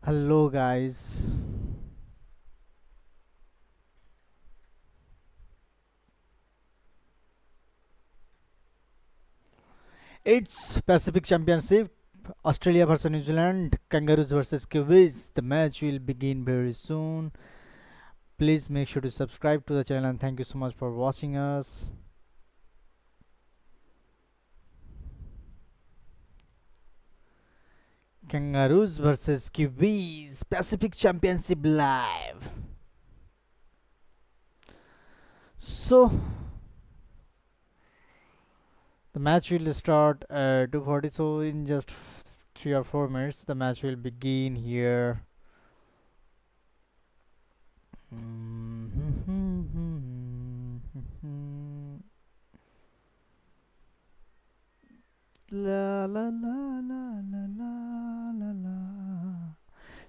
Hello, guys. It's Pacific Championship. Australia versus New Zealand. Kangaroos versus Kiwis. The match will begin very soon. Please make sure to subscribe to the channel and thank you so much for watching us. Kangaroos versus Kiwis. Pacific Championship live. So the match will start at 2:40. So in just 3 or 4 minutes, the match will begin here. La la la la la la la la.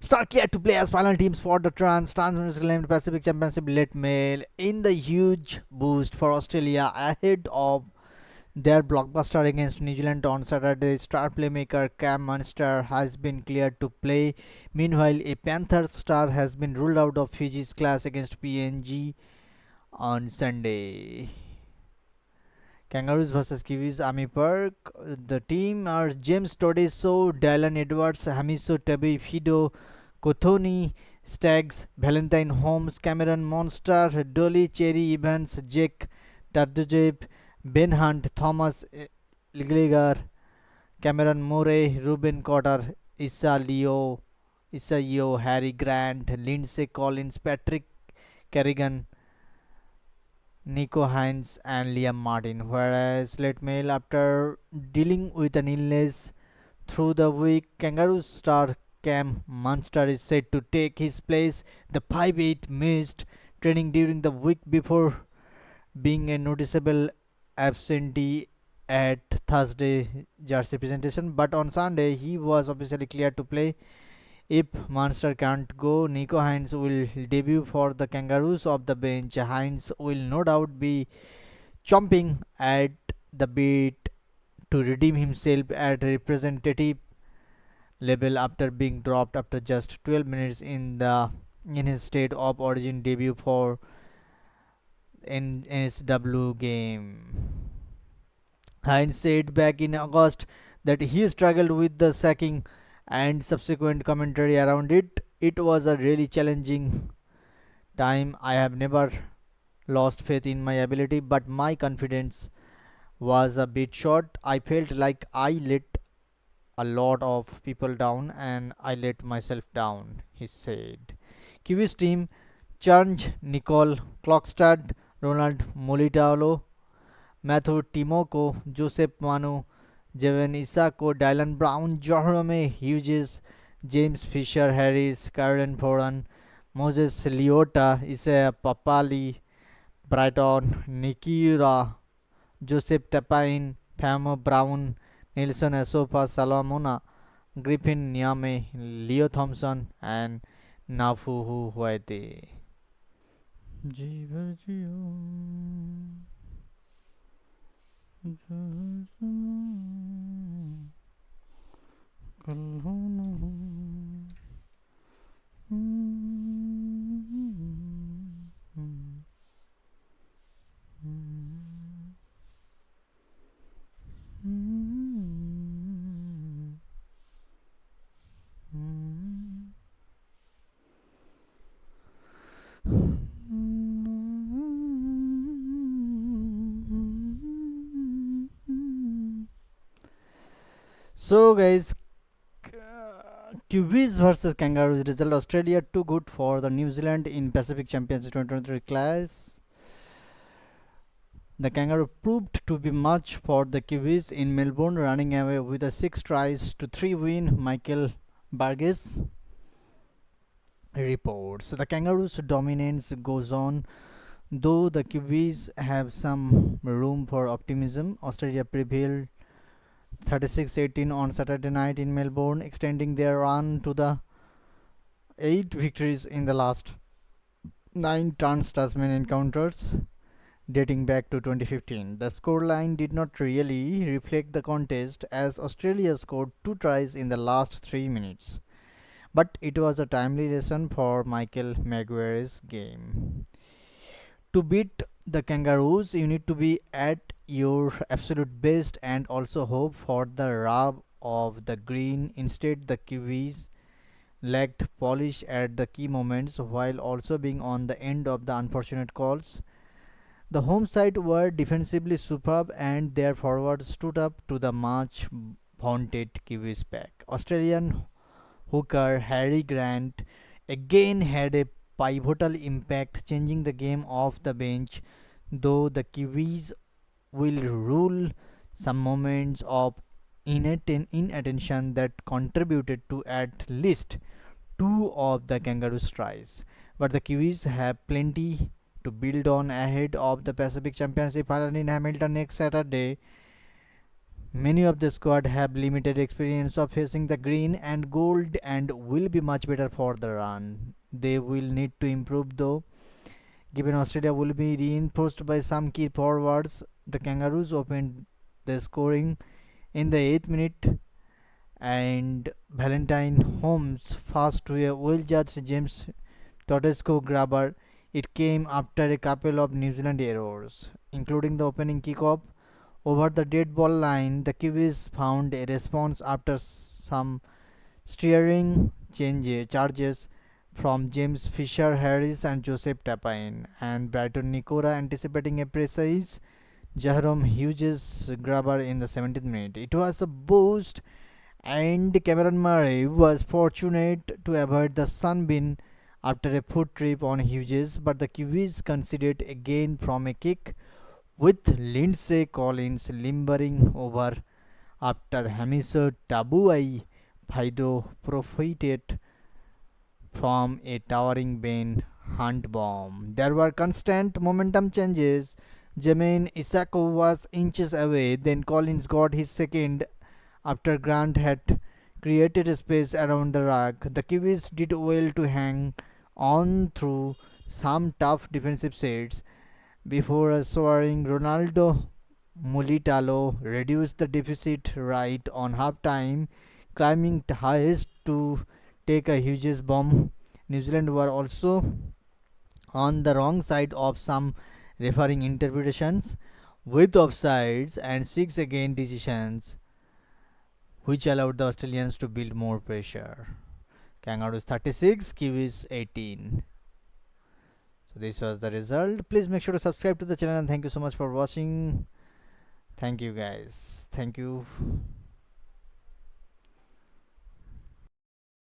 Start clear to play as final teams for the Trans Pacific Championship late mail in the huge boost for Australia ahead of their blockbuster against New Zealand on Saturday. Star playmaker Cam Munster has been cleared to play. Meanwhile, a Panthers star has been ruled out of Fiji's clash against PNG on Sunday. Kangaroos versus Kiwis, Ami Park. The team are James Todeso, Dylan Edwards, Hamiso Tabi, Fido, Kothoni, Stags, Valentine Holmes, Cameron Monster, Dolly Cherry Evans, Jake Tardujeb, Ben Hunt, Thomas Liglegar, Cameron Murray, Ruben Cotter, Issa Yeo, Harry Grant, Lindsay Collins, Patrick Kerrigan, Nico Hines and Liam Martin. Whereas late mail, after dealing with an illness through the week, Kangaroos star Cam Munster is said to take his place. The 5'8" missed training during the week before being a noticeable absentee at Thursday jersey presentation, but on Sunday he was officially cleared to play. If Munster can't go, Nico Hines will debut for the Kangaroos off the bench. Hines will no doubt be chomping at the bit to redeem himself at representative level after being dropped after just 12 minutes in his state of origin debut for NSW game. Hines said back in August that he struggled with the sacking and subsequent commentary around it. It was a really challenging time. I have never lost faith in my ability, but my confidence was a bit short. I felt like I let a lot of people down and I let myself down, he said. Kiwis team Chanj, Nicole Klokstad, Ronald Molitalo, Matthew Timoko, Joseph Manu, Jeven Isako, Dylan Brown, Jerome Hughes, James Fisher Harris, Karen Foran, Moses Leota, Isaiah Papali, Brighton, Nikira, Joseph Tapine, Famo Brown, Nelson Asofa Salamona, Griffin Nyame, Leo Thompson, and Nafuhu Huete. जी भर जियो कल हो ना हो So guys, Kiwis versus Kangaroos result. Australia too good for the New Zealand in Pacific Championship 2023 class. The Kangaroo proved to be much for the Kiwis in Melbourne, running away with a 6-3 win. Michael Burgess reports. The Kangaroos' dominance goes on, though the Kiwis have some room for optimism. Australia prevailed 36-18 on Saturday night in Melbourne, extending their run to the 8 victories in the last 9 Trans-Tasman encounters dating back to 2015. The scoreline did not really reflect the contest as Australia scored 2 tries in the last 3 minutes. but it was a timely lesson for Michael Maguire's game. To beat the Kangaroos, you need to be at your absolute best and also hope for the rub of the green. Instead, the Kiwis lacked polish at the key moments while also being on the end of the unfortunate calls. The home side were defensively superb and their forwards stood up to the much vaunted Kiwis pack. Australian hooker Harry Grant again had a pivotal impact, changing the game off the bench, though the Kiwis will rule some moments of inattention that contributed to at least two of the Kangaroos' tries. But the Kiwis have plenty to build on ahead of the Pacific Championship final in Hamilton next Saturday. Many of the squad have limited experience of facing the green and gold and will be much better for the run. They will need to improve though, given Australia will be reinforced by some key forwards. The Kangaroos opened the scoring in the 8th minute and Valentine Holmes fast to a well-judged James Todesco grabber. It came after a couple of New Zealand errors, including the opening kickoff over the dead ball line. The Kiwis found a response after some steering charges from James Fisher Harris and Joseph Tapine, and Brighton Nikora anticipating a precise Jerome Hughes grabber in the 17th minute. It was a boost, and Cameron Murray was fortunate to avoid the sunbeam after a foot trip on Hughes, but the Kiwis conceded again from a kick with Lindsay Collins limbering over after Hamiso Tabuai Fido profited from a towering Ben Hunt bomb. There were constant momentum changes. Jermaine Isako was inches away, then Collins got his second after Grant had created a space around the ruck. The Kiwis did well to hang on through some tough defensive sets before a soaring Ronaldo Mulitalo reduced the deficit right on half-time, climbing highest to take a huge bomb. New Zealand were also on the wrong side of some refereeing interpretations, with offsides and six again decisions, which allowed the Australians to build more pressure. Kangaroos 36, Kiwis 18. So this was the result. Please make sure to subscribe to the channel and thank you so much for watching. Thank you guys. Thank you.